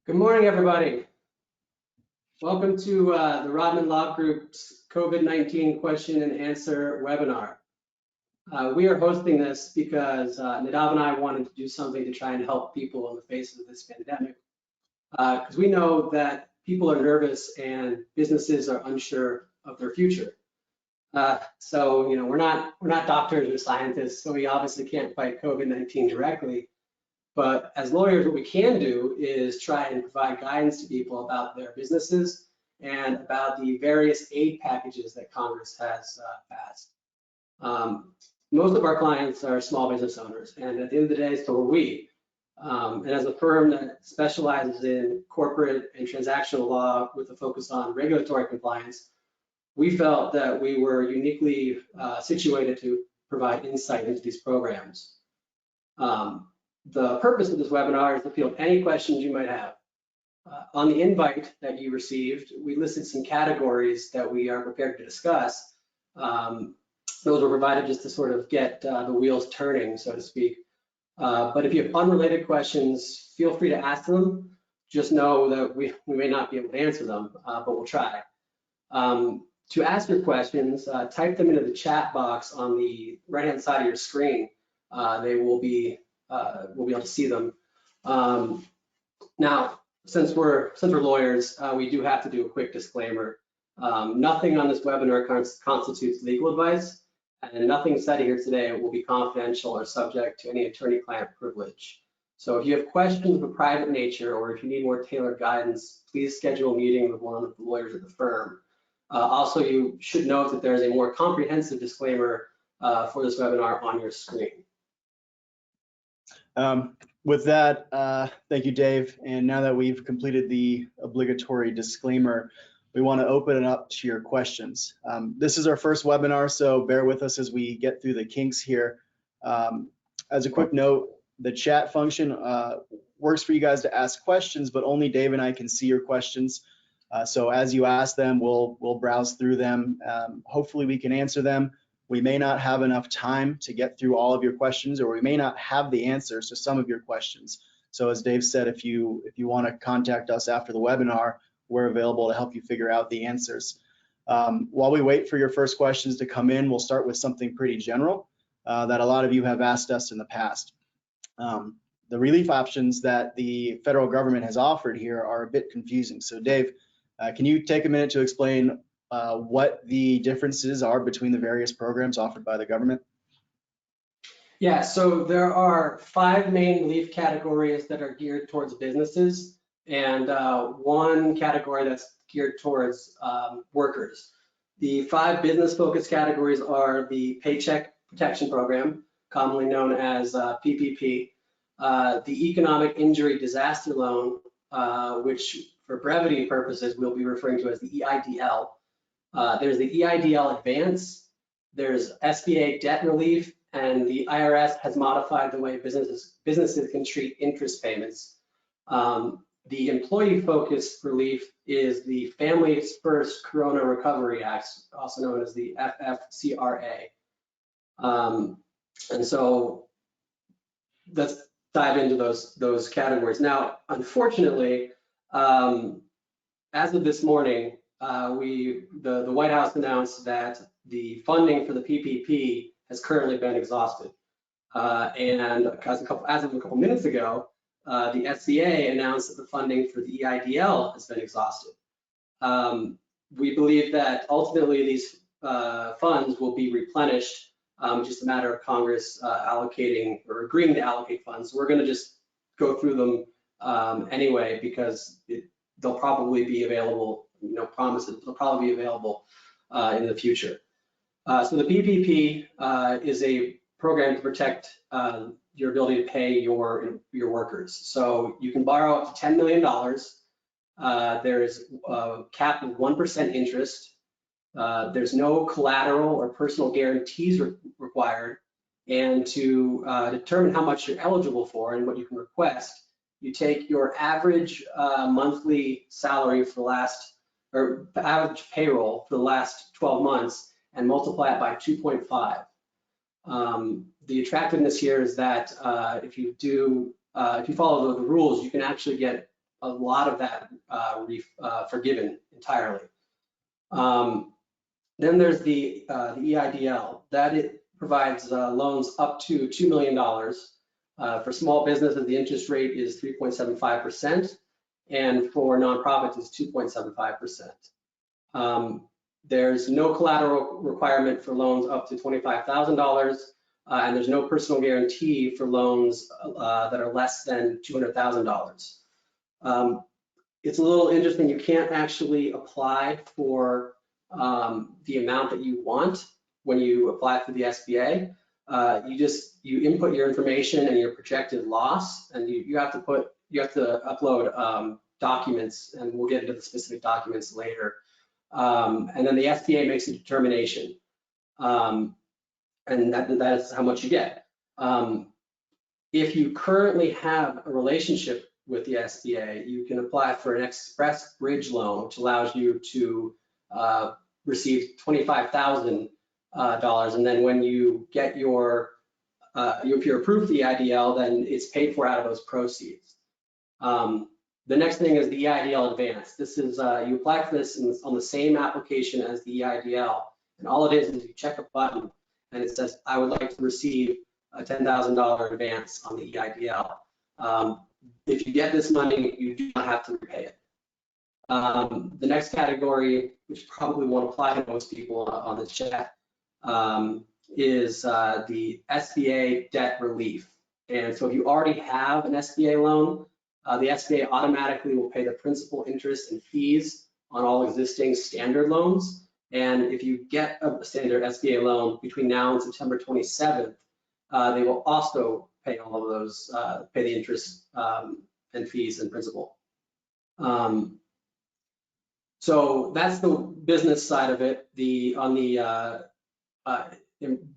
Good morning, everybody. Welcome to the Rodman Law Group's COVID-19 question and answer webinar. We are hosting this because Nadav and I wanted to do something to try and help people in the face of this pandemic. Because we know that people are nervous and businesses are unsure of their future. So we're not doctors or scientists, so we obviously can't fight COVID-19 directly. But as lawyers, what we can do is try and provide guidance to people about their businesses and about the various aid packages that Congress has passed. Most of our clients are small business owners, and at the end of the day, so are we. And as a firm that specializes in corporate and transactional law with a focus on regulatory compliance, we felt that we were uniquely situated to provide insight into these programs. The purpose of this webinar is to field any questions you might have. On the invite that you received, we listed some categories that we are prepared to discuss. Those were provided just to sort of get the wheels turning, so to speak. But if you have unrelated questions, feel free to ask them. Just know that we may not be able to answer them, but we'll try. To ask your questions, type them into the chat box on the right-hand side of your screen. We'll be able to see them. Now, since we're lawyers, we do have to do a quick disclaimer. Nothing on this webinar constitutes legal advice, and nothing said here today will be confidential or subject to any attorney-client privilege. So if you have questions of a private nature, or if you need more tailored guidance, please schedule a meeting with one of the lawyers at the firm. Also, you should note that there is a more comprehensive disclaimer for this webinar on your screen. With that, thank you, Dave. And now that we've completed the obligatory disclaimer, we want to open it up to your questions. This is our first webinar, so bear with us as we get through the kinks here. As a quick note, the chat function works for you guys to ask questions, but only Dave and I can see your questions. So as you ask them, we'll browse through them. Hopefully we can answer them. We may not have enough time to get through all of your questions, or we may not have the answers to some of your questions. So as Dave said, if you want to contact us after the webinar, we're available to help you figure out the answers. While we wait for your first questions to come in, we'll start with something pretty general that a lot of you have asked us in the past. The relief options that the federal government has offered here are a bit confusing. So Dave, can you take a minute to explain what the differences are between the various programs offered by the government? Yeah, so there are 5 main relief categories that are geared towards businesses, and 1 category that's geared towards workers. The 5 business-focused categories are the Paycheck Protection Program, commonly known as PPP, the Economic Injury Disaster Loan, which for brevity purposes we'll be referring to as the EIDL. There's the EIDL Advance, there's SBA debt relief, and the IRS has modified the way businesses can treat interest payments. The employee-focused relief is the Families First Corona Recovery Act, also known as the FFCRA. And so let's dive into those categories. Now, unfortunately, as of this morning, the White House announced that the funding for the PPP has currently been exhausted. And as of a couple minutes ago, the SBA announced that the funding for the EIDL has been exhausted. We believe that ultimately these funds will be replenished, just a matter of Congress allocating or agreeing to allocate funds. So we're going to just go through them anyway, because they'll probably be available. Promises will probably be available in the future. So the PPP is a program to protect your ability to pay your workers. So you can borrow up to $10 million. There is a cap of 1% interest. There's no collateral or personal guarantees required. And to determine how much you're eligible for and what you can request, you take your average monthly salary for the last, or average payroll for the last 12 months and multiply it by 2.5. The attractiveness here is that if you follow the rules, you can actually get a lot of that forgiven entirely. Then there's the EIDL. That it provides loans up to $2 million. For small businesses, the interest rate is 3.75%, and for nonprofits, it's 2.75%. There's no collateral requirement for loans up to $25,000, and there's no personal guarantee for loans that are less than $200,000. It's a little interesting. You can't actually apply for the amount that you want when you apply for the SBA. You input your information and your projected loss, and you have to upload documents, and we'll get into the specific documents later. And then the SBA makes a determination, and that's how much you get. If you currently have a relationship with the SBA, you can apply for an express bridge loan, which allows you to receive $25,000, and then when you get if you're approved the EIDL, then it's paid for out of those proceeds. The next thing is the EIDL Advance. This is you apply for this on the same application as the EIDL, and all it is you check a button, and it says, I would like to receive a $10,000 advance on the EIDL. If you get this money, you do not have to repay it. The next category, which probably won't apply to most people on the chat, is the SBA debt relief. And so if you already have an SBA loan, the SBA automatically will pay the principal, interest, and fees on all existing standard loans. And if you get a standard SBA loan between now and September 27th, they will also pay all of those, pay the interest and fees and principal. So that's the business side of it. On the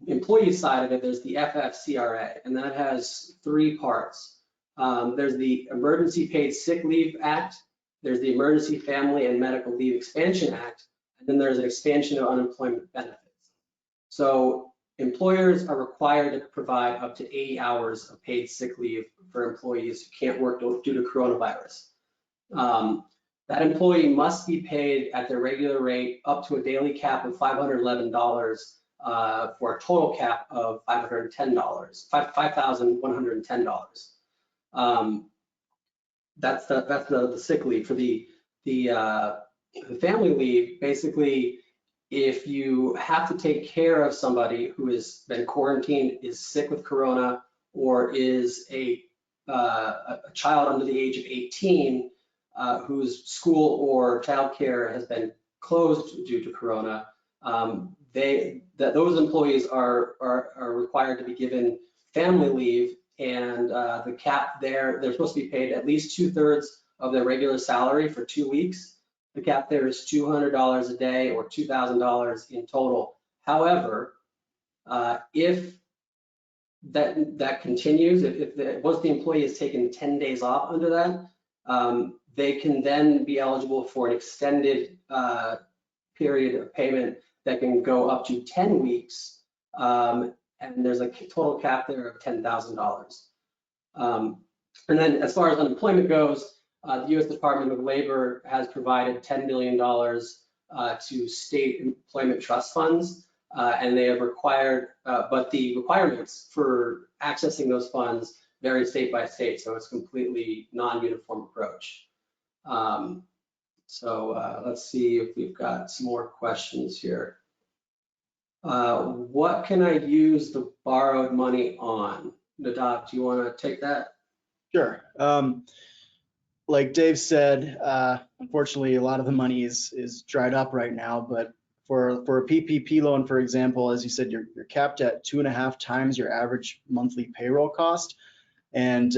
employee side of it, there's the FFCRA, and that has three parts. There's the Emergency Paid Sick Leave Act, there's the Emergency Family and Medical Leave Expansion Act, and then there's an expansion of unemployment benefits. So employers are required to provide up to 80 hours of paid sick leave for employees who can't work due to coronavirus. That employee must be paid at their regular rate up to a daily cap of $511 for a total cap of $5,110. That's the sick leave. For the family leave, basically, if you have to take care of somebody who has been quarantined, is sick with corona, or is a child under the age of 18 whose school or childcare has been closed due to corona, those employees are required to be given family leave, and the cap there, they're supposed to be paid at least 2/3 of their regular salary for 2 weeks. The cap there is $200 a day, or $2,000 in total. However, if that continues, once the employee has taken 10 days off under that, they can then be eligible for an extended period of payment that can go up to 10 weeks, and there's a total cap there of $10,000. And then as far as unemployment goes, the U.S. Department of Labor has provided $10 million to state employment trust funds, and they have required, but the requirements for accessing those funds vary state by state, so it's completely non-uniform approach. Let's see if we've got some more questions here. What can I use the borrowed money on? Nadav, do you want to take that? Sure. Like Dave said, unfortunately, a lot of the money is dried up right now, but for a PPP loan, for example, as you said, you're capped at 2.5 times your average monthly payroll cost. And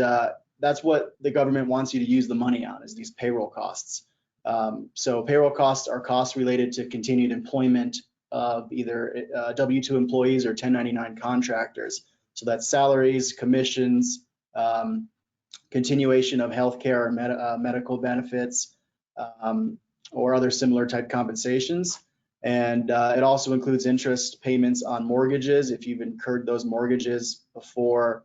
that's what the government wants you to use the money on, is these payroll costs. So payroll costs are costs related to continued employment of either W-2 employees or 1099 contractors. So that's salaries, commissions, continuation of healthcare or medical benefits, or other similar type compensations. And it also includes interest payments on mortgages if you've incurred those mortgages before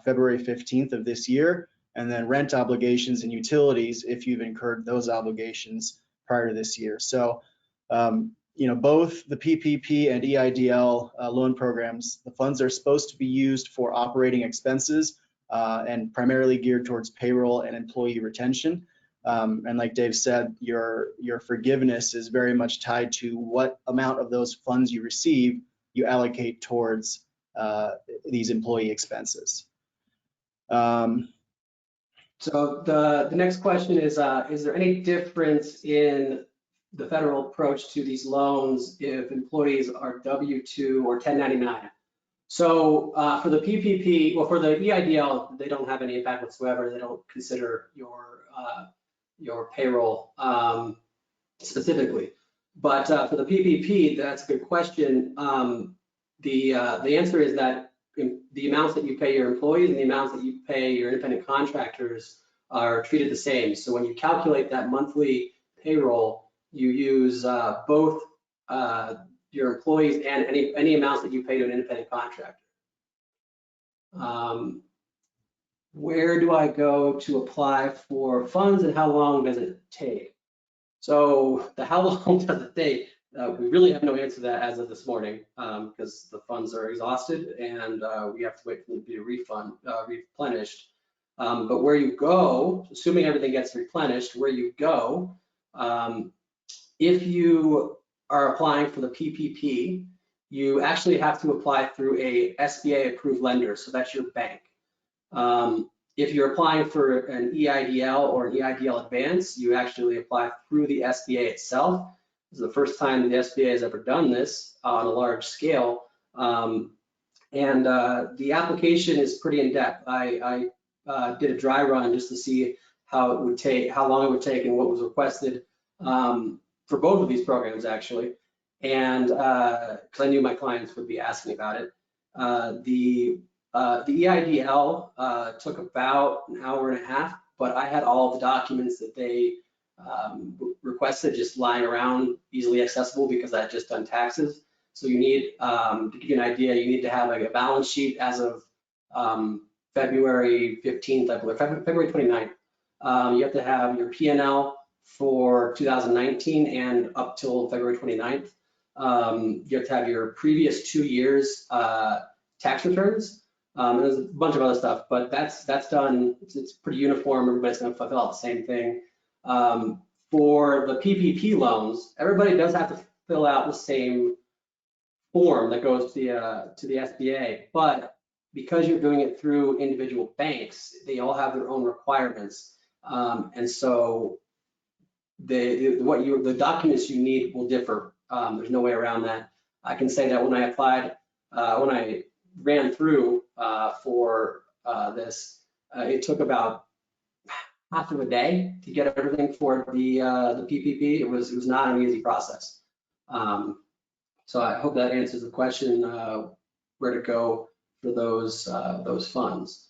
February 15th of this year. and then rent obligations and utilities if you've incurred those obligations prior to this year. So, both the PPP and EIDL loan programs, the funds are supposed to be used for operating expenses and primarily geared towards payroll and employee retention. And like Dave said, your forgiveness is very much tied to what amount of those funds you receive you allocate towards these employee expenses. So the next question is there any difference in the federal approach to these loans if employees are W-2 or 1099? So for the PPP, well, for the EIDL, they don't have any impact whatsoever. They don't consider your payroll specifically. But for the PPP, that's a good question. The answer is that the amounts that you pay your employees and the amounts that you pay your independent contractors are treated the same. So when you calculate that monthly payroll, you use both your employees and any amounts that you pay to an independent contractor. Where do I go to apply for funds and how long does it take? So how long does it take? We really have no answer to that as of this morning because the funds are exhausted and we have to wait for them to be replenished. But where you go, assuming everything gets replenished, where you go, if you are applying for the PPP, you actually have to apply through a SBA approved lender, so that's your bank. If you're applying for an EIDL or an EIDL advance, you actually apply through the SBA itself. This is the first time the SBA has ever done this on a large scale. The application is pretty in-depth. I did a dry run just to see how long it would take and what was requested for both of these programs actually. And because I knew my clients would be asking about it. The EIDL took about an hour and a half, but I had all the documents that they requested just lying around, easily accessible because I had just done taxes. So you need, to give you an idea, you need to have a balance sheet as of February 15th, I believe, February 29th. You have to have your P&L for 2019 and up till February 29th. You have to have your previous 2 years tax returns. There's a bunch of other stuff, but that's done. It's pretty uniform. Everybody's going to fill out the same thing. For the PPP loans, everybody does have to fill out the same form that goes to the SBA, but because you're doing it through individual banks, they all have their own requirements, and so the documents you need will differ. There's no way around that. I can say that when I applied, when I ran through for this, it took about half of a day to get everything for the PPP. It was not an easy process. So I hope that answers the question where to go for those funds.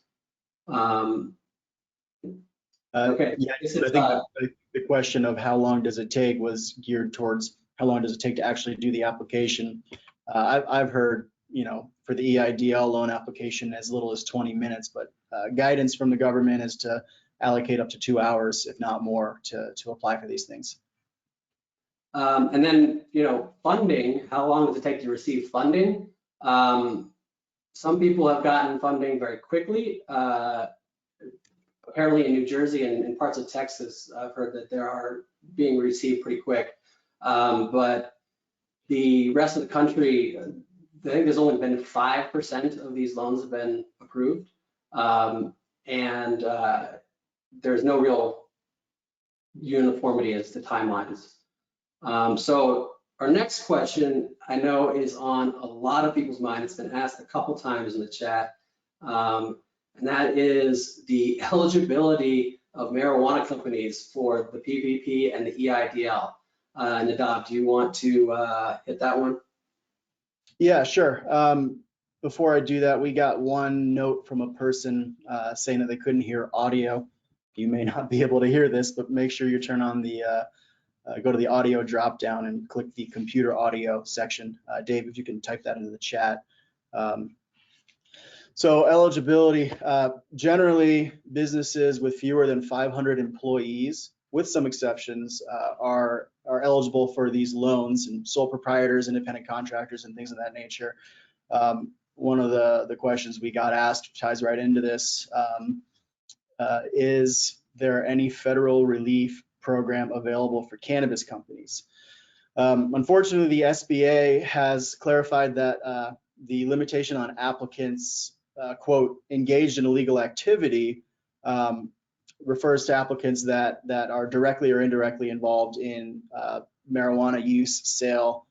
Okay. Yeah, I think the question of how long does it take was geared towards how long does it take to actually do the application. I've heard, for the EIDL loan application as little as 20 minutes, but guidance from the government is to allocate up to 2 hours, if not more, to apply for these things. And then, funding, how long does it take to receive funding? Some people have gotten funding very quickly. Apparently in New Jersey and in parts of Texas, I've heard that they are being received pretty quick. But the rest of the country, I think there's only been 5% of these loans have been approved. And there's no real uniformity as to timelines. So our next question, I know, is on a lot of people's mind. It's been asked a couple times in the chat, and that is the eligibility of marijuana companies for the PPP and the EIDL. Nadav, do you want to hit that one? Yeah, sure. Before I do that, we got one note from a person saying that they couldn't hear audio. You may not be able to hear this, but make sure you turn on the go to the audio drop down and click the computer audio section. Dave, if you can type that into the chat. So eligibility, generally businesses with fewer than 500 employees, with some exceptions, are eligible for these loans, and sole proprietors, independent contractors, and things of that nature. One of the questions we got asked ties right into this. Is there any federal relief program available for cannabis companies? Unfortunately, the SBA has clarified that the limitation on applicants, quote, engaged in illegal activity, refers to applicants that are directly or indirectly involved in marijuana use, sale,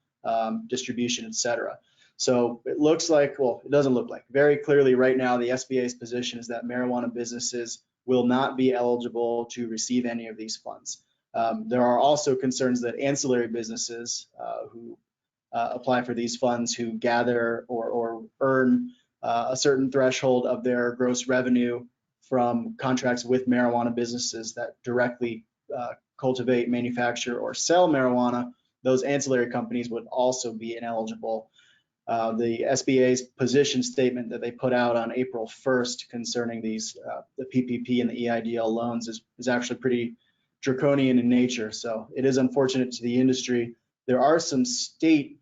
distribution, etc. So it looks like, well, it doesn't look like, very clearly right now the SBA's position is that marijuana businesses will not be eligible to receive any of these funds. There are also concerns that ancillary businesses who apply for these funds, who gather or earn a certain threshold of their gross revenue from contracts with marijuana businesses that directly cultivate, manufacture, or sell marijuana, those ancillary companies would also be ineligible. The SBA's position statement that they put out on April 1st concerning these, the PPP and the EIDL loans is actually pretty draconian in nature. So it is unfortunate to the industry. There are some state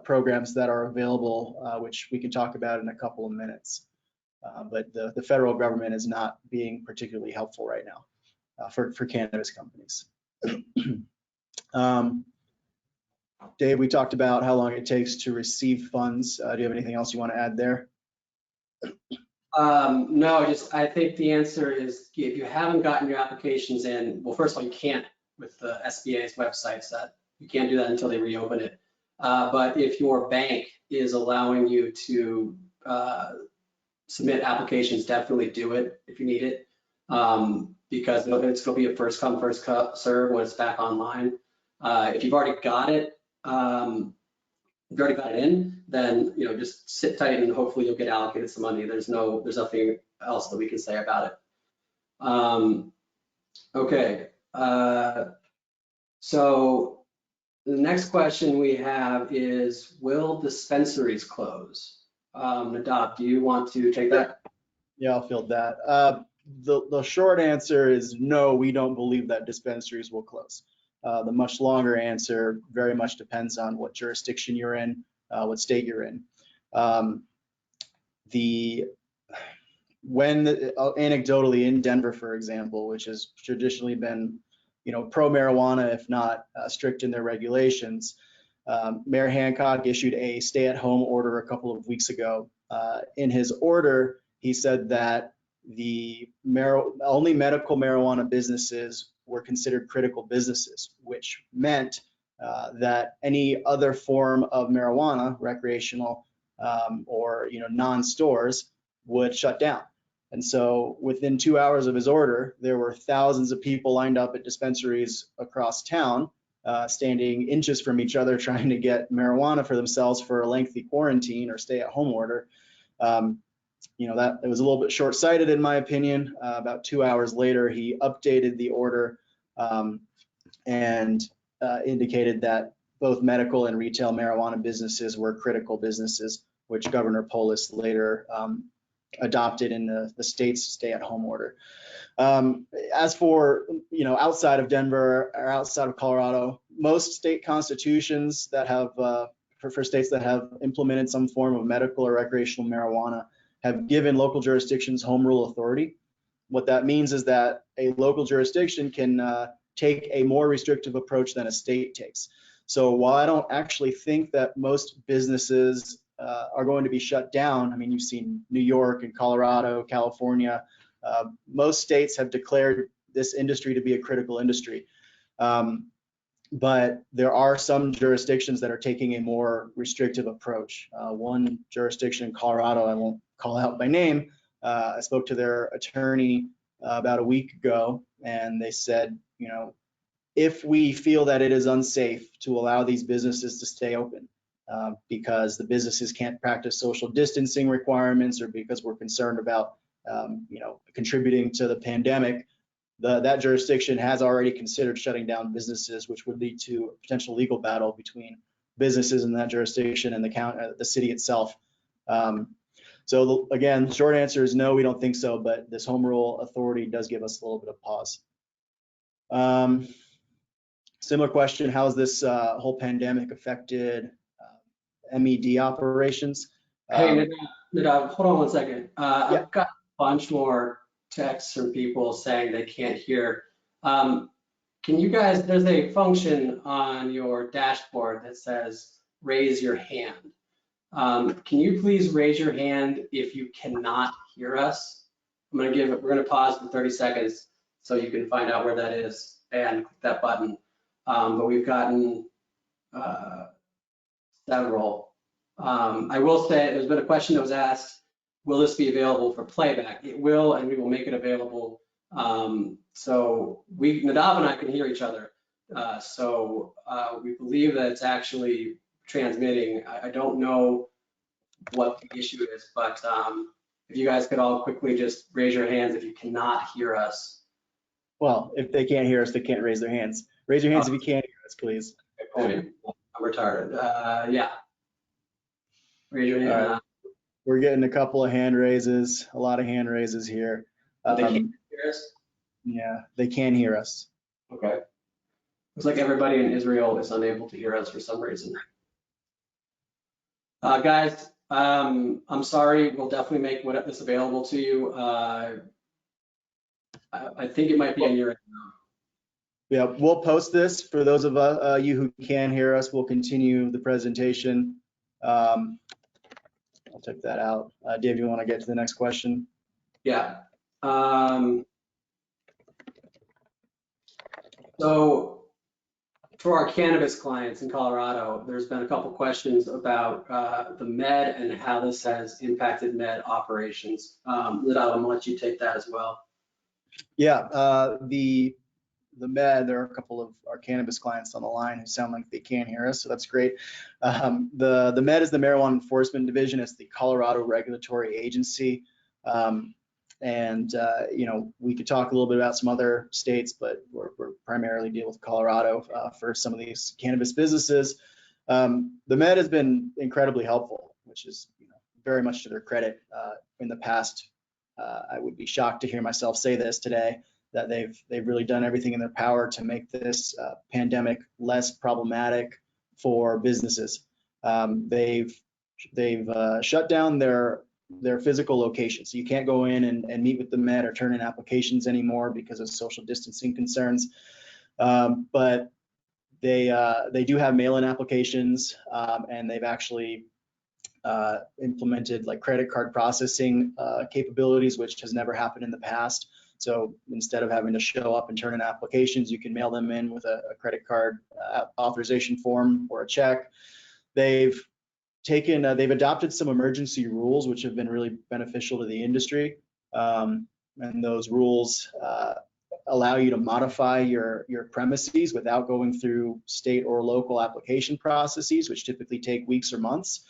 programs that are available, which we can talk about in a couple of minutes. But the federal government is not being particularly helpful right now for cannabis companies. Dave, we talked about how long it takes to receive funds. Do you have anything else you want to add there? No, I think the answer is if you haven't gotten your applications in, well, first of all, you can't with the SBA's websites, that you can't do that until they reopen it. But if your bank is allowing you to submit applications, definitely do it if you need it, because it's going to be a first come, first serve when it's back online. If you've already got it, in, then just sit tight and hopefully you'll get allocated some money. There's nothing else that we can say about it. Okay, so the next question we have is, will dispensaries close? Nadav, do you want to take that? Yeah, I'll field that. The short answer is no, we don't believe that dispensaries will close. The much longer answer very much depends on what jurisdiction you're in, what state you're in. Anecdotally in Denver, for example, which has traditionally been, pro marijuana, if not strict in their regulations, Mayor Hancock issued a stay-at-home order a couple of weeks ago. In his order, he said that the only medical marijuana businesses were considered critical businesses, which meant that any other form of marijuana, recreational or non-stores, would shut down. And so within 2 hours of his order, there were thousands of people lined up at dispensaries across town, standing inches from each other, trying to get marijuana for themselves for a lengthy quarantine or stay-at-home order. That it was a little bit short-sighted in my opinion. About 2 hours later, he updated the order and indicated that both medical and retail marijuana businesses were critical businesses, which Governor Polis later adopted in the state's stay-at-home order. As for outside of Denver or outside of Colorado, most state constitutions that have for states that have implemented some form of medical or recreational marijuana have given local jurisdictions home rule authority. What that means is that a local jurisdiction can take a more restrictive approach than a state takes. So while I don't actually think that most businesses are going to be shut down, I mean, you've seen New York and Colorado, California, most states have declared this industry to be a critical industry. But there are some jurisdictions that are taking a more restrictive approach. One jurisdiction in Colorado, I won't call out by name, I spoke to their attorney about a week ago, and they said, if we feel that it is unsafe to allow these businesses to stay open because the businesses can't practice social distancing requirements, or because we're concerned about contributing to the pandemic, that jurisdiction has already considered shutting down businesses, which would lead to a potential legal battle between businesses in that jurisdiction and the city itself. So again, short answer is no, we don't think so, but this home rule authority does give us a little bit of pause. Similar question, how has this whole pandemic affected MED operations? Hey, Nadav, hold on one second. Yeah. I've got a bunch more texts from people saying they can't hear. Can you guys, there's a function on your dashboard that says raise your hand. Can you please raise your hand if you cannot hear us? We're gonna pause for 30 seconds so you can find out where that is and click that button. But we've gotten several. I will say there's been a question that was asked, will this be available for playback? It will, and we will make it available. So Nadav and I can hear each other. We believe that it's actually transmitting. I don't know what the issue is, but if you guys could all quickly just raise your hands if you cannot hear us. Well, if they can't hear us, they can't raise their hands. Raise your hands if you can't hear us, please. Good point. I'm retarded. Yeah. Raise your hand. Right. We're getting a couple of hand raises, a lot of hand raises here. They can't hear us? Yeah, they can hear us. Okay. Looks like everybody in Israel is unable to hear us for some reason. Guys, I'm sorry. We'll definitely make this available to you. I think it might be on your end now. Yeah, we'll post this for those of you who can hear us. We'll continue the presentation. I'll check that out. Dave, you want to get to the next question? Yeah. So for our cannabis clients in Colorado, there's been a couple questions about the med and how this has impacted med operations. Nadav, I'm gonna let you take that as well. Yeah, the med, there are a couple of our cannabis clients on the line who sound like they can't hear us, so that's great. The med is the Marijuana Enforcement Division. It's the Colorado regulatory agency. You know, we could talk a little bit about some other states, but we're primarily deal with Colorado for some of these cannabis businesses. The med has been incredibly helpful, which is, you know, very much to their credit. In the past, I would be shocked to hear myself say this today, that they've really done everything in their power to make this pandemic less problematic for businesses. They've shut down their physical locations. So you can't go in and meet with the med or turn in applications anymore because of social distancing concerns. But they do have mail-in applications, and they've actually implemented like credit card processing capabilities, which has never happened in the past. So instead of having to show up and turn in applications, you can mail them in with a credit card authorization form or a check. They've adopted some emergency rules, which have been really beneficial to the industry. And those rules allow you to modify your premises without going through state or local application processes, which typically take weeks or months,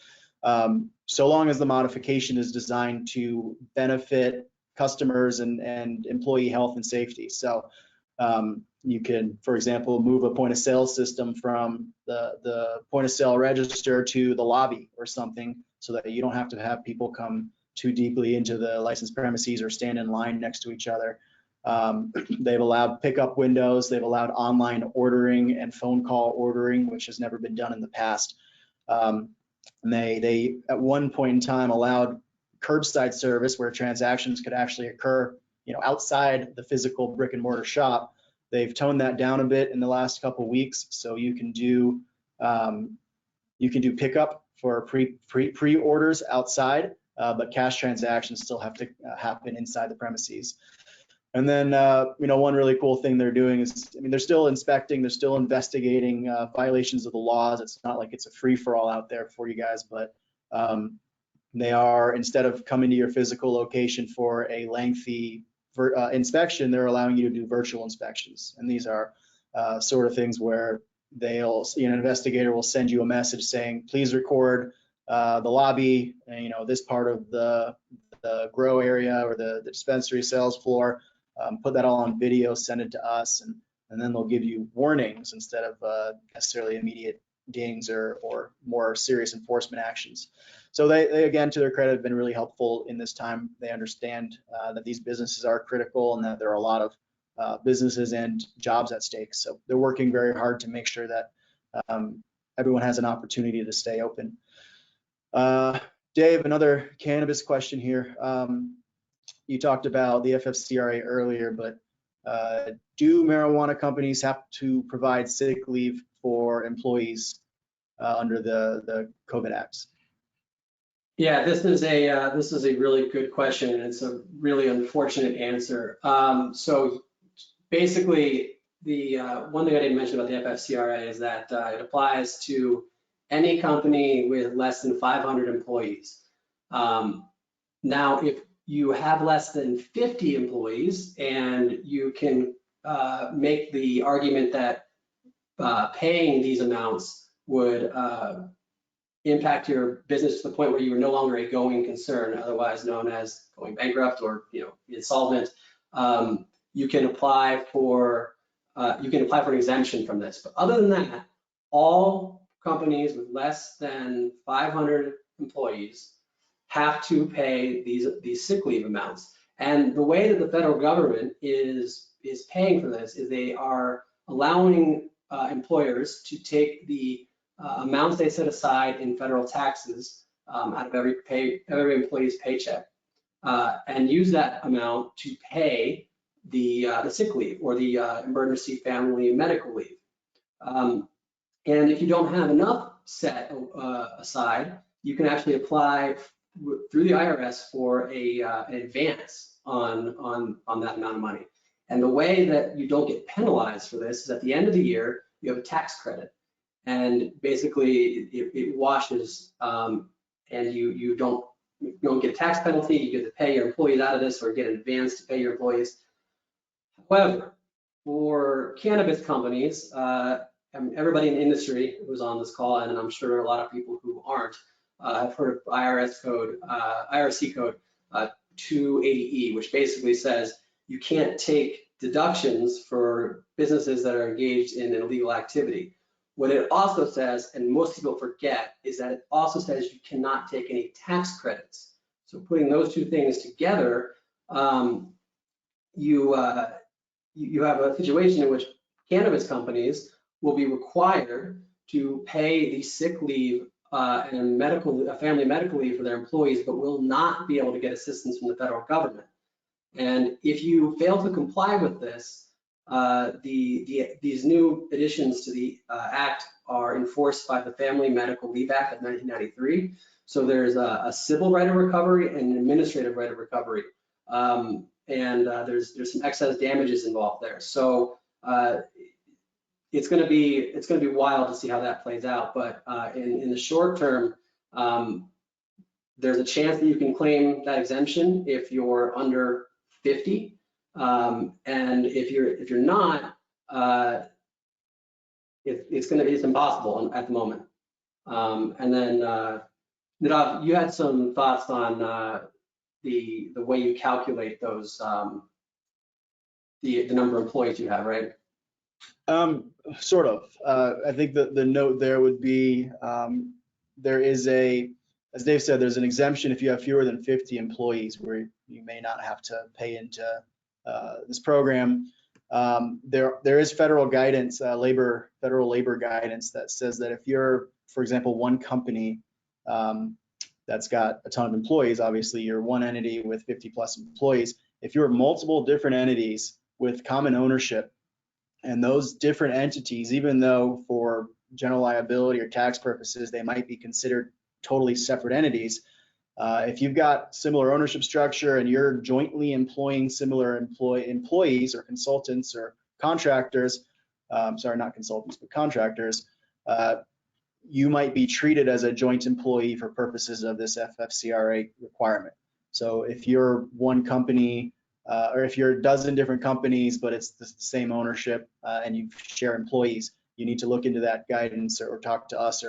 so long as the modification is designed to benefit customers and employee health and safety. So you can, for example, move a point of sale system from the point of sale register to the lobby or something, so that you don't have to have people come too deeply into the licensed premises or stand in line next to each other. They've allowed pickup windows. They've allowed online ordering and phone call ordering, which has never been done in the past. And they at one point in time allowed curbside service where transactions could actually occur, you know, outside the physical brick and mortar shop. They've toned that down a bit in the last couple of weeks, so you can do pickup for pre-orders outside, but cash transactions still have to happen inside the premises. And then, you know, one really cool thing they're doing is, I mean, they're still inspecting, they're still investigating violations of the laws. It's not like it's a free-for-all out there for you guys, but they are, instead of coming to your physical location for a lengthy inspection, they're allowing you to do virtual inspections. And these are sort of things where they'll, you know, an investigator will send you a message saying, please record the lobby, and, you know, this part of the grow area or the dispensary sales floor, put that all on video, send it to us, and then they'll give you warnings instead of necessarily immediate dings or more serious enforcement actions. So they again, to their credit, have been really helpful in this time. They understand that these businesses are critical and that there are a lot of businesses and jobs at stake. So they're working very hard to make sure that everyone has an opportunity to stay open. Dave, another cannabis question here. You talked about the FFCRA earlier, but do marijuana companies have to provide sick leave for employees under the COVID acts? Yeah, this is a really good question, and it's a really unfortunate answer. So basically, the one thing I didn't mention about the FFCRA is that it applies to any company with less than 500 employees. Now, if you have less than 50 employees, and you can make the argument that paying these amounts would impact your business to the point where you are no longer a going concern, otherwise known as going bankrupt or insolvent, you can apply for an exemption from this. But other than that, all companies with less than 500 employees have to pay these sick leave amounts. And the way that the federal government is paying for this is they are allowing employers to take the amounts they set aside in federal taxes out of every employee's paycheck and use that amount to pay the sick leave or the emergency family medical leave. And if you don't have enough set aside, you can actually apply through the IRS for an advance on that amount of money. And the way that you don't get penalized for this is at the end of the year, you have a tax credit. And basically it washes and you don't get a tax penalty. You get to pay your employees out of this or get an advance to pay your employees. However, for cannabis companies, everybody in the industry who's on this call, and I'm sure a lot of people who aren't, have heard of IRC code 280E, which basically says you can't take deductions for businesses that are engaged in an illegal activity. What it also says, and most people forget, is that it also says you cannot take any tax credits. So putting those two things together, you have a situation in which cannabis companies will be required to pay the sick leave and family medical leave for their employees, but will not be able to get assistance from the federal government. And if you fail to comply with this, these new additions to the Act are enforced by the Family Medical Leave Act of 1993. So there's a civil right of recovery and an administrative right of recovery, and there's some excess damages involved there. So it's going to be wild to see how that plays out. But in the short term, there's a chance that you can claim that exemption if you're under 50. And if you're not, it's impossible at the moment. And then Nadav, you had some thoughts on the way you calculate those the number of employees you have, right? Sort of. I think the note there would be there is as Dave said, there's an exemption if you have fewer than 50 employees where you may not have to pay into this program. There is federal guidance, federal labor guidance that says that if you're, for example, one company that's got a ton of employees, obviously you're one entity with 50 plus employees. If you're multiple different entities with common ownership, and those different entities, even though for general liability or tax purposes, they might be considered totally separate entities, if you've got similar ownership structure and you're jointly employing similar employees or consultants or contractors, sorry, not consultants, but contractors, you might be treated as a joint employee for purposes of this FFCRA requirement. So if you're one company, or if you're a dozen different companies, but it's the same ownership and you share employees, you need to look into that guidance or talk to us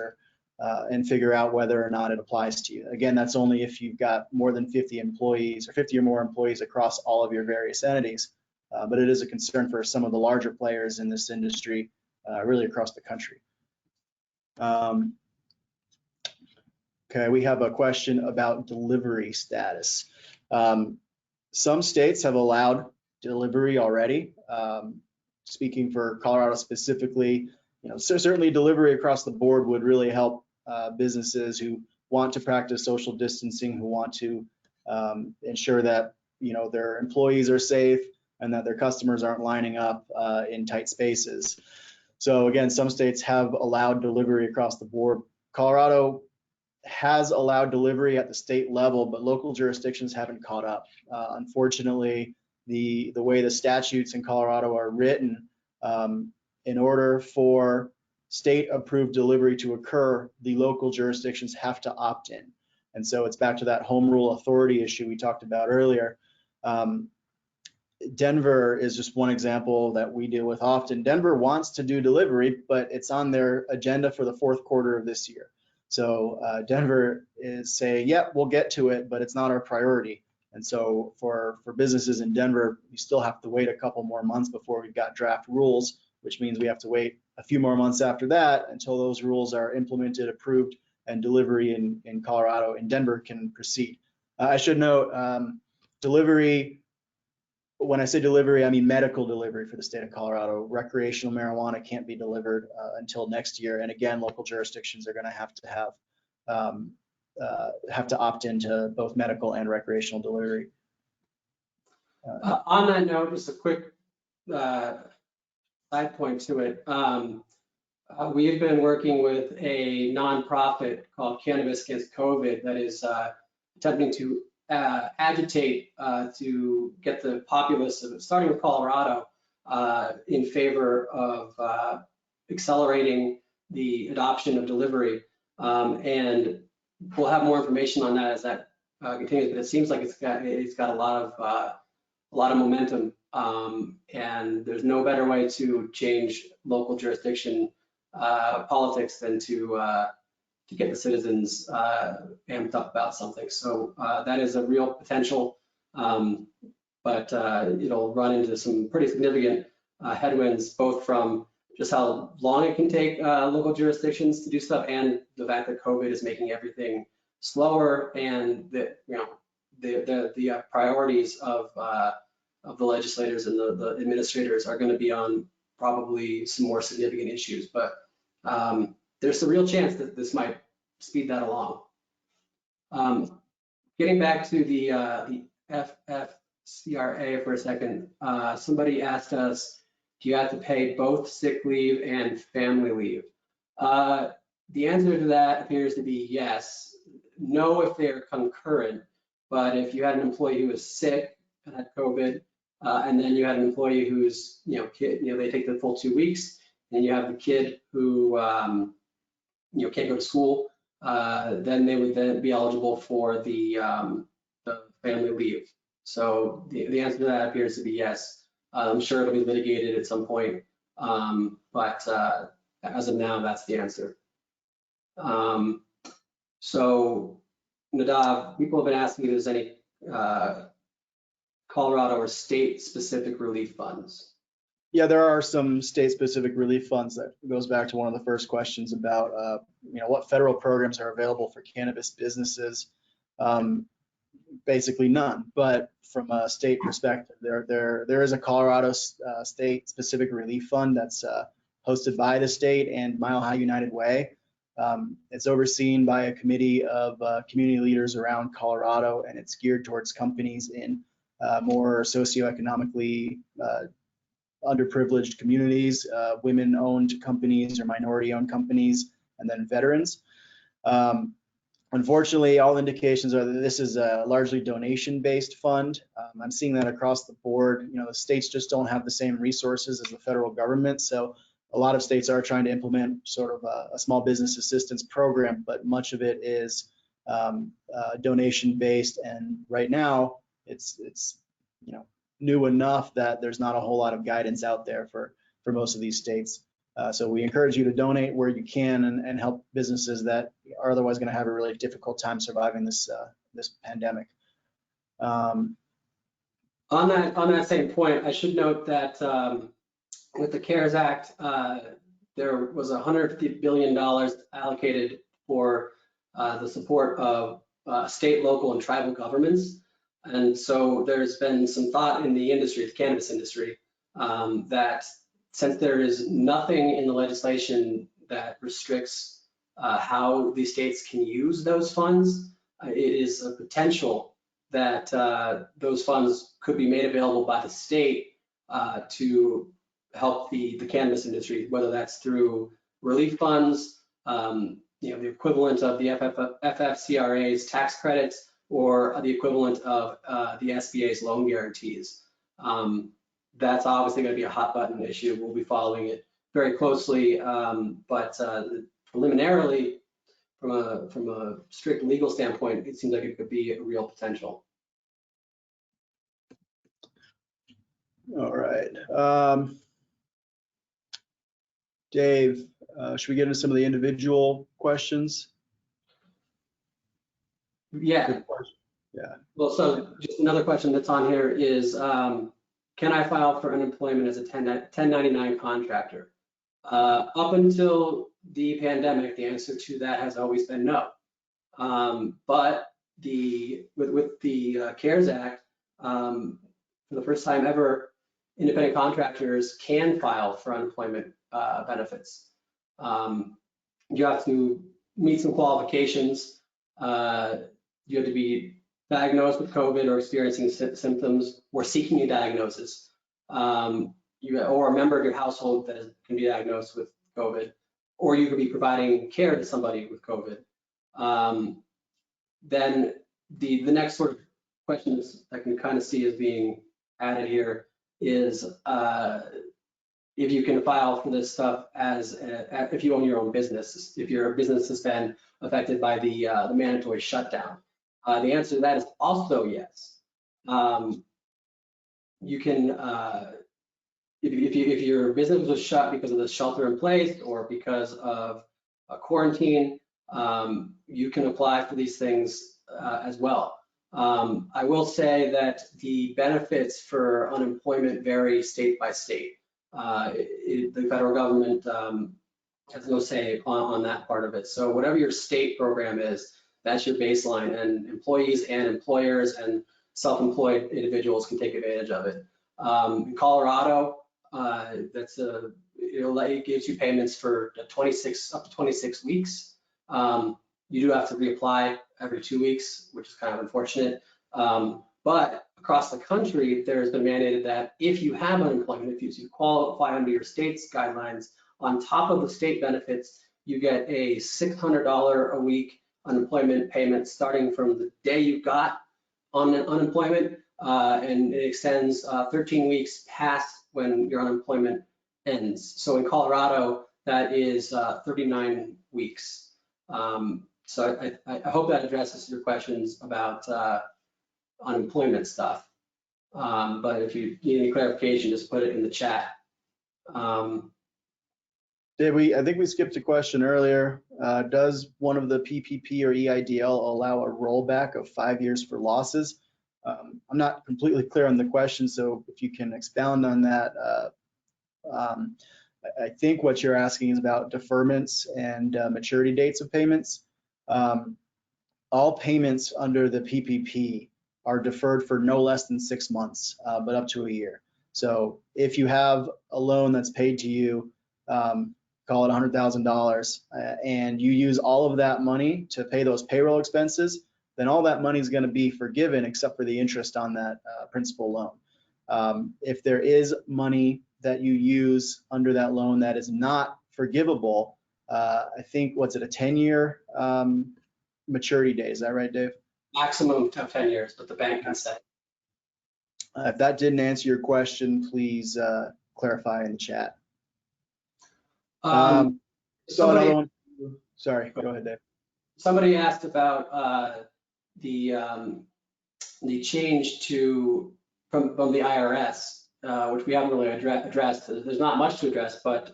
and figure out whether or not it applies to you. Again, that's only if you've got more than 50 employees or 50 or more employees across all of your various entities. But it is a concern for some of the larger players in this industry, really across the country. Okay, we have a question about delivery status. Some states have allowed delivery already. Speaking for Colorado specifically, so certainly delivery across the board would really help businesses who want to practice social distancing, who want to ensure that their employees are safe and that their customers aren't lining up in tight spaces. So again, some states have allowed delivery across the board. Colorado has allowed delivery at the state level, but local jurisdictions haven't caught up. Unfortunately, the way the statutes in Colorado are written, in order for state-approved delivery to occur, the local jurisdictions have to opt in. And so it's back to that home rule authority issue we talked about earlier. Denver is just one example that we deal with often. Denver wants to do delivery, but it's on their agenda for the fourth quarter of this year. So Denver is saying, yep, we'll get to it, but it's not our priority. And so for businesses in Denver, we still have to wait a couple more months before we've got draft rules, which means we have to wait a few more months after that until those rules are implemented, approved, and delivery in Colorado and Denver can proceed. I should note, delivery, when I say delivery, I mery medical delivery for the state of Colorado. Recreational marijuana can't be delivered until next year. And again, local jurisdictions are going to have to opt into both medical and recreational delivery. On that note, just a quick side point to it. We have been working with a nonprofit called Cannabis Against COVID that is attempting to agitate to get the populace, starting with Colorado, in favor of accelerating the adoption of delivery. And we'll have more information on that as that continues. But it seems like it's got a lot of momentum, and there's no better way to change local jurisdiction politics than to get the citizens amped up about something. So that is a real potential, but it'll run into some pretty significant headwinds, both from just how long it can take local jurisdictions to do stuff, and the fact that COVID is making everything slower, and that the priorities of the legislators and the administrators are going to be on probably some more significant issues. But there's a real chance that this might speed that along. Getting back to the FFCRA for a second, somebody asked us, do you have to pay both sick leave and family leave? The answer to that appears to be yes. No if they're concurrent, but if you had an employee who was sick and had COVID, and then you had an employee who's, kid, they take the full 2 weeks, and you have the kid who, can't go to school, then they would then be eligible for the family leave. So the answer to that appears to be yes. I'm sure it'll be litigated at some point, but as of now, that's the answer. So Nadav, people have been asking if there's any Colorado or state-specific relief funds. Yeah, there are some state-specific relief funds. That goes back to one of the first questions about, what federal programs are available for cannabis businesses. Basically none, but from a state perspective, there is a Colorado state-specific relief fund that's hosted by the state and Mile High United Way. It's overseen by a committee of community leaders around Colorado, and it's geared towards companies in more socioeconomically underprivileged communities, women-owned companies or minority-owned companies, and then veterans. Unfortunately, all indications are that this is a largely donation-based fund. I'm seeing that across the board. The states just don't have the same resources as the federal government, so a lot of states are trying to implement sort of a small business assistance program, but much of it is donation-based, and right now it's new enough that there's not a whole lot of guidance out there for most of these states. So we encourage you to donate where you can and help businesses that are otherwise going to have a really difficult time surviving this pandemic. On that same point, I should note that with the CARES Act, there was $150 billion allocated for the support of state, local, and tribal governments. And so there's been some thought in the industry, the cannabis industry, that since there is nothing in the legislation that restricts how the states can use those funds, it is a potential that those funds could be made available by the state to help the cannabis industry, whether that's through relief funds, the equivalent of the FFCRA's tax credits, or the equivalent of the SBA's loan guarantees. That's obviously going to be a hot button issue. We'll be following it very closely, but preliminarily, from a strict legal standpoint, it seems like it could be a real potential. All right. Dave, should we get into some of the individual questions? Yeah. Yeah. Well, so just another question that's on here is, can I file for unemployment as a 1099 contractor? Up until the pandemic, the answer to that has always been no. But with the CARES Act, for the first time ever, independent contractors can file for unemployment benefits. You have to meet some qualifications. You have to be diagnosed with COVID or experiencing symptoms or seeking a diagnosis. Or a member of your household that can be diagnosed with COVID, or you could be providing care to somebody with COVID. Then the next sort of questions I can kind of see as being added here is if you can file for this stuff if you own your own business, if your business has been affected by the mandatory shutdown. The answer to that is also yes. You can, if your business was shut because of the shelter in place or because of a quarantine, you can apply for these things as well. I will say that the benefits for unemployment vary state by state. The federal government has no say on that part of it. So whatever your state program is, that's your baseline, and employees and employers and self-employed individuals can take advantage of it. In Colorado, it gives you payments for up to 26 weeks. You do have to reapply every 2 weeks, which is kind of unfortunate. But across the country, there's been mandated that if you have unemployment, if you qualify under your state's guidelines, on top of the state benefits, you get a $600 a week unemployment payment starting from the day you got on unemployment, and it extends 13 weeks past when your unemployment ends. So in Colorado, that is 39 weeks. So I hope that addresses your questions about unemployment stuff. But if you need any clarification, just put it in the chat. I think we skipped a question earlier. Does one of the PPP or EIDL allow a rollback of 5 years for losses? I'm not completely clear on the question, so if you can expound on that. I think what you're asking is about deferments and maturity dates of payments. All payments under the PPP are deferred for no less than 6 months, but up to a year. So if you have a loan that's paid to you, call it $100,000, and you use all of that money to pay those payroll expenses, then all that money is going to be forgiven except for the interest on that principal loan. If there is money that you use under that loan that is not forgivable, I think, what's it, a 10-year maturity date? Is that right, Dave? Maximum of 10 years, but the bank can say. If that didn't answer your question, please clarify in the chat. Another one. Sorry, go ahead, Dave. Somebody asked about the change from the IRS, which we haven't really addressed. There's not much to address, but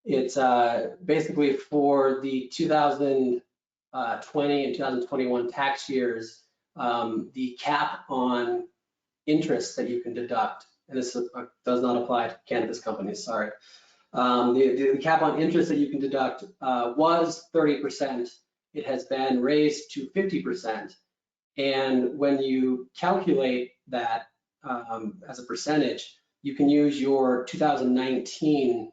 it's basically for the 2020 and 2021 tax years, the cap on interest that you can deduct, and this does not apply to cannabis companies, sorry. The cap on interest that you can deduct was 30%. It has been raised to 50%. And when you calculate that as a percentage, you can use your 2019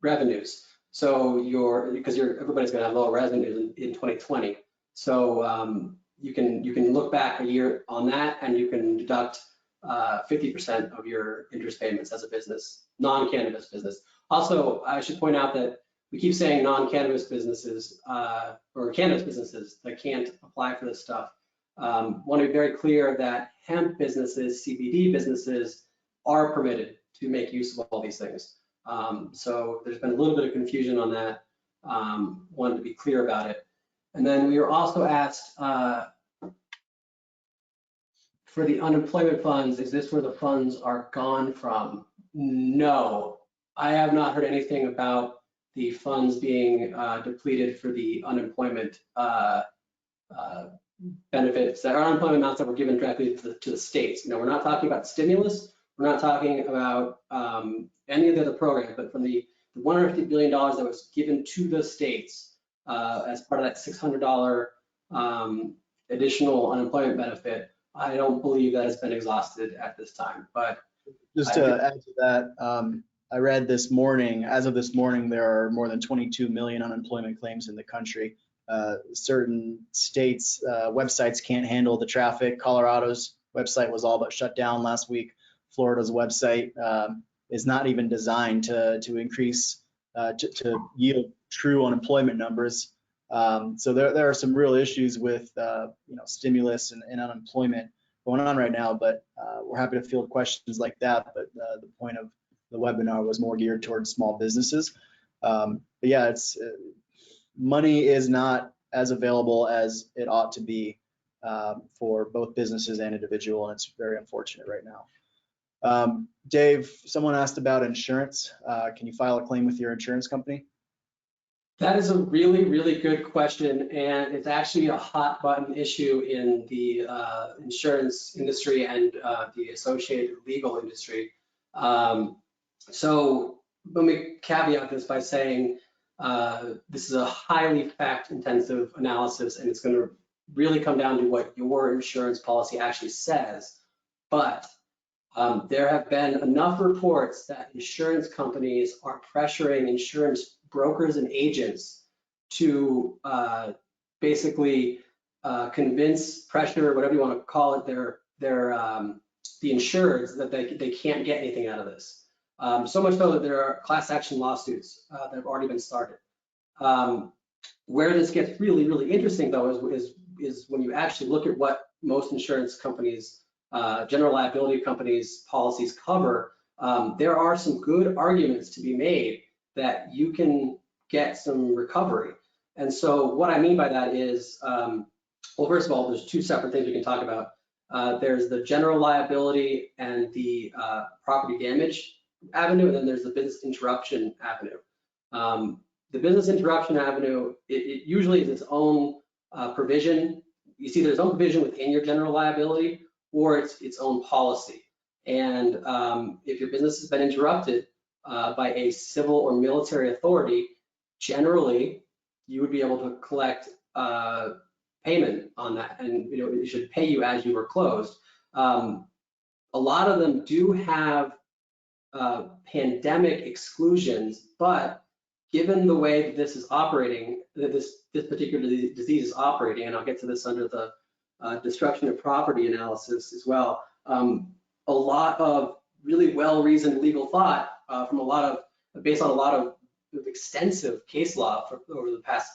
revenues. So because everybody's going to have lower revenues in 2020. So you can look back a year on that, and you can deduct 50% of your interest payments as a business, non-cannabis business. Also, I should point out that we keep saying non-cannabis businesses or cannabis businesses that can't apply for this stuff. Want to be very clear that hemp businesses, CBD businesses are permitted to make use of all these things. So there's been a little bit of confusion on that. Wanted to be clear about it. And then we were also asked for the unemployment funds, is this where the funds are gone from? No, I have not heard anything about the funds being depleted for the unemployment benefits, or unemployment amounts that were given directly to the states. We're not talking about stimulus. We're not talking about any of the other programs, but from the $150 billion that was given to the states as part of that $600 additional unemployment benefit, I don't believe that has been exhausted at this time. But just to add to that, I read this morning, as of this morning, there are more than 22 million unemployment claims in the country. Certain states' websites can't handle the traffic. Colorado's website was all but shut down last week. Florida's website is not even designed to increase, to yield true unemployment numbers. So there are some real issues with stimulus and unemployment going on right now, but we're happy to field questions like that. But the point of the webinar was more geared towards small businesses. But yeah, money is not as available as it ought to be for both businesses and individual, and it's very unfortunate right now. Dave, someone asked about insurance. Can you file a claim with your insurance company? That is a really, really good question, and it's actually a hot button issue in the insurance industry and the associated legal industry. So let me caveat this by saying this is a highly fact-intensive analysis, and it's going to really come down to what your insurance policy actually says. But there have been enough reports that insurance companies are pressuring insurance brokers and agents to basically convince, pressure, whatever you want to call it, the insureds that they can't get anything out of this. So much so that there are class action lawsuits that have already been started. Where this gets really, really interesting, though, is when you actually look at what most insurance companies, general liability companies' policies cover. There are some good arguments to be made that you can get some recovery. And so what I mean by that is, well, first of all, there's two separate things we can talk about. There's the general liability and the property damage avenue, and then there's the business interruption avenue. The business interruption avenue, it usually is its own provision. You see there's its own provision within your general liability, or it's its own policy. And if your business has been interrupted by a civil or military authority, generally you would be able to collect payment on that, and it should pay you as you were closed. A lot of them do have pandemic exclusions, but given the way that this is operating, that this particular disease is operating, and I'll get to this under the destruction of property analysis as well, a lot of really well-reasoned legal thought based on a lot of extensive case law over the past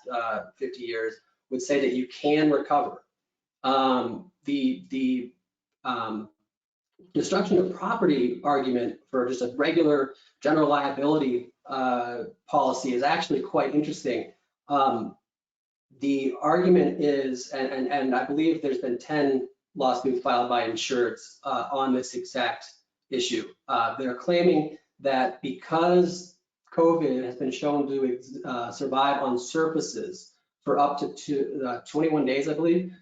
50 years would say that you can recover. The destruction of property argument for just a regular general liability policy is actually quite interesting. The argument is, and I believe there's been 10 lawsuits filed by insureds on this exact issue. They're claiming that because COVID has been shown to survive on surfaces for up to 21 days, I believe,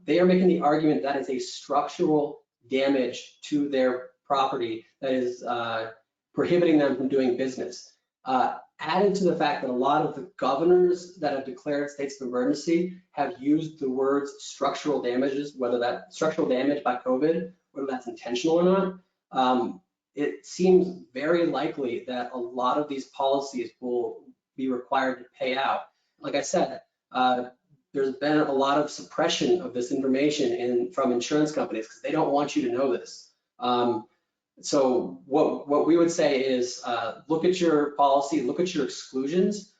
they are making the argument that it's a structural damage to their property that is prohibiting them from doing business. Added to the fact that a lot of the governors that have declared states of emergency have used the words structural damages, whether that structural damage by COVID, whether that's intentional or not. It seems very likely that a lot of these policies will be required to pay out. Like I said, there's been a lot of suppression of this information from insurance companies because they don't want you to know this. So what we would say is look at your policy, look at your exclusions.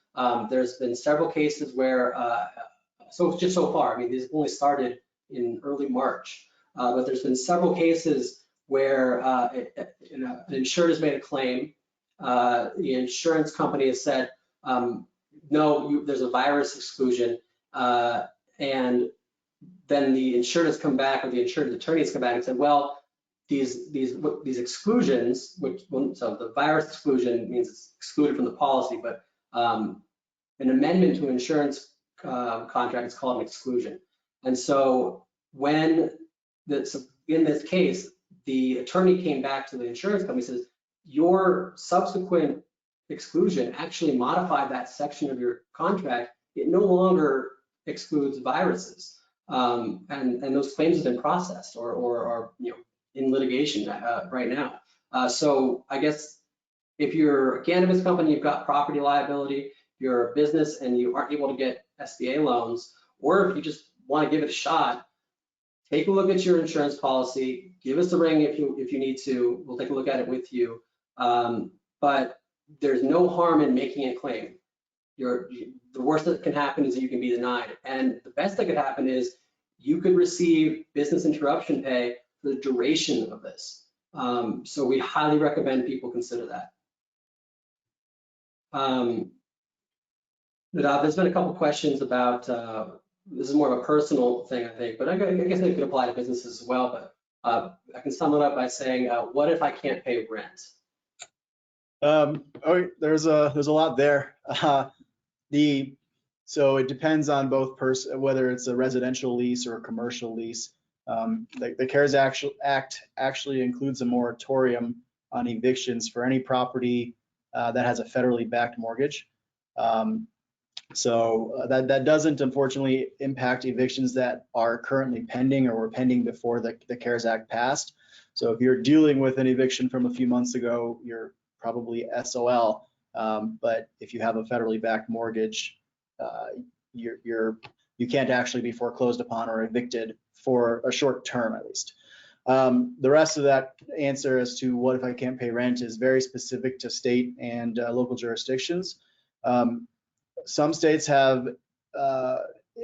There's been several cases where, so far, I mean, these only started in early March, but there's been several cases where an insured has made a claim. The insurance company has said, no, there's a virus exclusion, and then the insured has come back, or the insured attorney has come back and said, well, these exclusions, so the virus exclusion means it's excluded from the policy, but an amendment to an insurance contract is called an exclusion. And so when in this case, the attorney came back to the insurance company and says, your subsequent exclusion actually modified that section of your contract. It no longer excludes viruses. And those claims have been processed or are in litigation right now. So I guess if you're a cannabis company, you've got property liability, you're a business and you aren't able to get SBA loans, or if you just want to give it a shot, take a look at your insurance policy, give us a ring if you need to, we'll take a look at it with you. But there's no harm in making a claim. The worst that can happen is that you can be denied. And the best that could happen is you could receive business interruption pay for the duration of this. So we highly recommend people consider that. There's been a couple questions about, this is more of a personal thing, I think, but I guess it could apply to businesses as well. But I can sum it up by saying, what if I can't pay rent? There's a lot there. So it depends on both whether it's a residential lease or a commercial lease. The CARES Act actually includes a moratorium on evictions for any property that has a federally backed mortgage. So that doesn't unfortunately impact evictions that are currently pending or were pending before the CARES Act passed. So if you're dealing with an eviction from a few months ago, you're probably SOL. But if you have a federally backed mortgage, you can't actually be foreclosed upon or evicted for a short term at least. The rest of that answer as to what if I can't pay rent is very specific to state and local jurisdictions. Some states have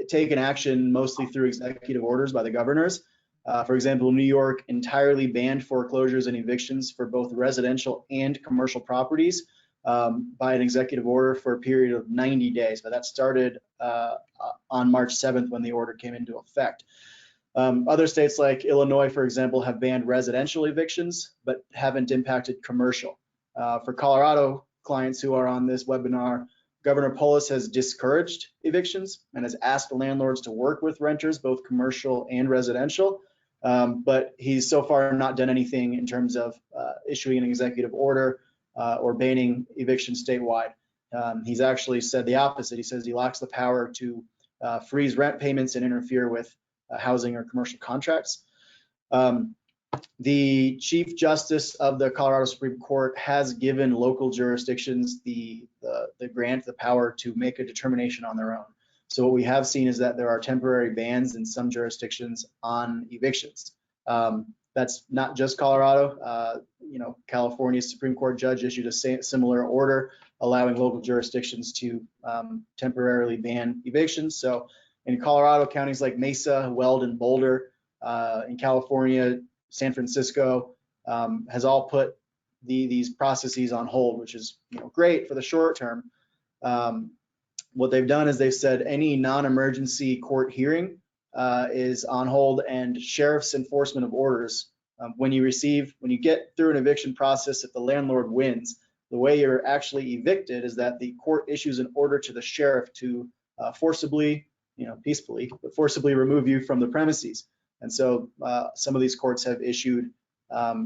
taken action mostly through executive orders by the governors. For example, New York entirely banned foreclosures and evictions for both residential and commercial properties by an executive order for a period of 90 days. But that started on March 7th when the order came into effect. Other states like Illinois, for example, have banned residential evictions, but haven't impacted commercial. For Colorado clients who are on this webinar, Governor Polis has discouraged evictions and has asked landlords to work with renters, both commercial and residential. But he's so far not done anything in terms of issuing an executive order or banning evictions statewide. He's actually said the opposite. He says he lacks the power to freeze rent payments and interfere with housing or commercial contracts. The Chief Justice of the Colorado Supreme Court has given local jurisdictions the power to make a determination on their own. So what we have seen is that there are temporary bans in some jurisdictions on evictions. That's not just Colorado. California's Supreme Court judge issued a similar order allowing local jurisdictions to temporarily ban evictions. So in Colorado, counties like Mesa, Weld, and Boulder, in California, San Francisco has all put these processes on hold, which is great for the short term. What they've done is they've said any non-emergency court hearing is on hold, and sheriff's enforcement of orders. When you get through an eviction process, if the landlord wins, the way you're actually evicted is that the court issues an order to the sheriff to forcibly, peacefully, but forcibly remove you from the premises. And so some of these courts have issued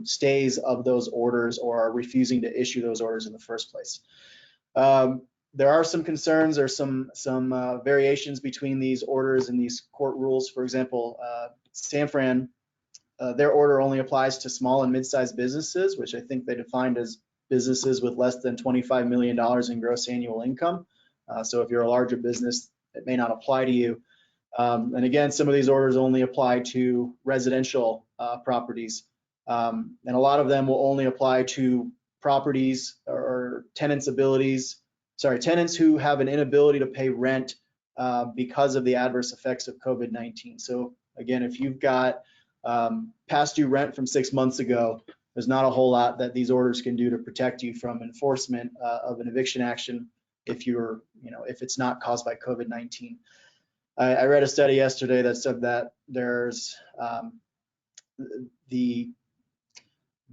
stays of those orders or are refusing to issue those orders in the first place. There are some concerns or some variations between these orders and these court rules. For example, San Fran, their order only applies to small and mid-sized businesses, which I think they defined as businesses with less than $25 million in gross annual income. So if you're a larger business, it may not apply to you. And again, some of these orders only apply to residential properties. And a lot of them will only apply to properties or tenants' tenants who have an inability to pay rent because of the adverse effects of COVID-19. So again, if you've got past due rent from 6 months ago, there's not a whole lot that these orders can do to protect you from enforcement of an eviction action if if it's not caused by COVID-19. I read a study yesterday that said that there's the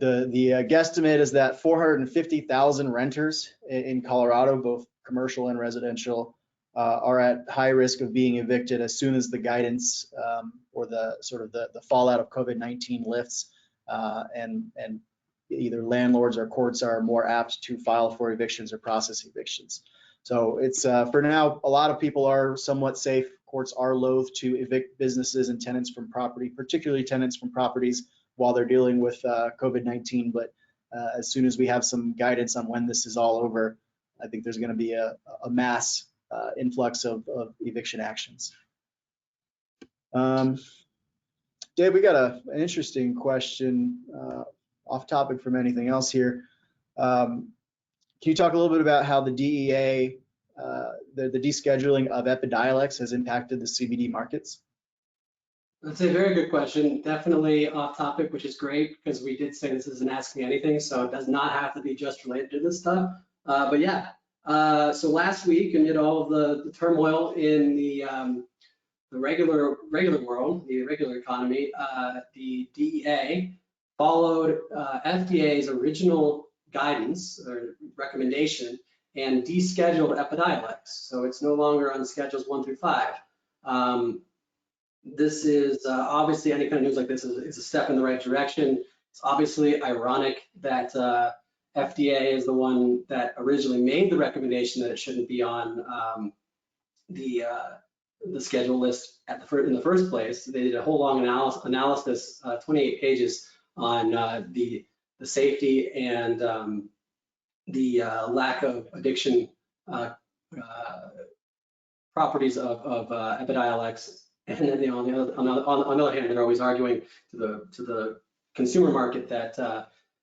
guesstimate is that 450,000 renters in Colorado, both commercial and residential, are at high risk of being evicted as soon as the guidance or the fallout of COVID-19 lifts, and either landlords or courts are more apt to file for evictions or process evictions. So it's for now, a lot of people are somewhat safe. Courts are loath to evict businesses and tenants from property, particularly tenants from properties, while they're dealing with COVID-19. But as soon as we have some guidance on when this is all over, I think there's going to be a mass influx of eviction actions. Dave, we got an interesting question off topic from anything else here. Can you talk a little bit about how the DEA, the descheduling of Epidiolex has impacted the CBD markets? That's a very good question. Definitely off topic, which is great because we did say this isn't Ask Me Anything, so it does not have to be just related to this stuff. But yeah, so last week, amid all of the turmoil in the regular world, the regular economy, the DEA followed FDA's original guidance or recommendation and descheduled Epidiolex. So it's no longer on schedules 1 through 5. This is obviously, any kind of news like this is a step in the right direction. It's obviously ironic that FDA is the one that originally made the recommendation that it shouldn't be on the schedule list in the first place. They did a whole long analysis, 28 pages on the safety and the lack of addiction properties of Epidiolex. And then on the other hand, they're always arguing to the consumer market that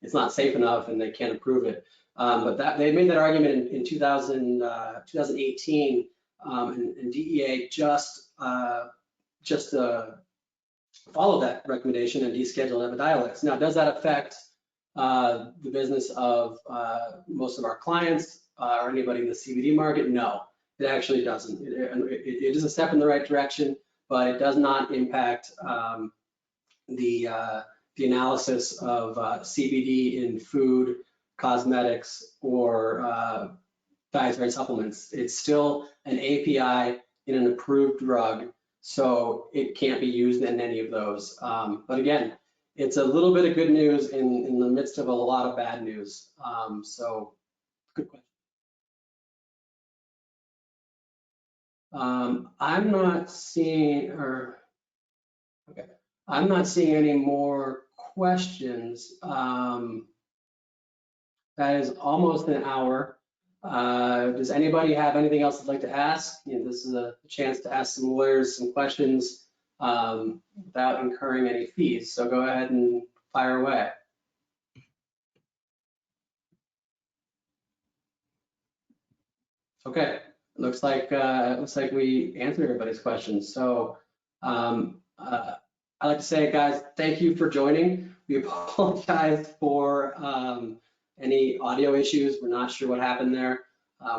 it's not safe enough and they can't approve it. But they made that argument in 2018, and DEA just followed that recommendation and descheduled Epidiolex. Now, does that affect the business of most of our clients or anybody in the CBD market? No, it actually doesn't. It is a step in the right direction, but it does not impact the analysis of CBD in food, cosmetics, or dietary supplements. It's still an API in an approved drug, so it can't be used in any of those. But again, it's a little bit of good news in the midst of a lot of bad news. So good question. I'm not seeing any more questions. That is almost an hour. Does anybody have anything else they'd like to ask? This is a chance to ask some lawyers some questions without incurring any fees. So go ahead and fire away. Okay. Looks like we answered everybody's questions. So I'd like to say, guys, thank you for joining. We apologize for any audio issues. We're not sure what happened there.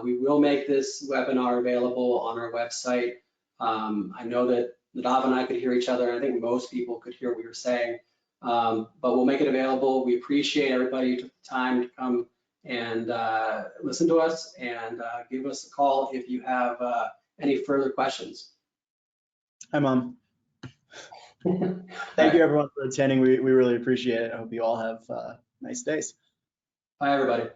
We will make this webinar available on our website. I know that Nadav and I could hear each other. I think most people could hear what we were saying, but we'll make it available. We appreciate everybody who took the time to come and listen to us, and give us a call if you have any further questions. Hi, Mom. Thank you everyone for attending. We really appreciate it. I hope you all have nice days. Bye, everybody.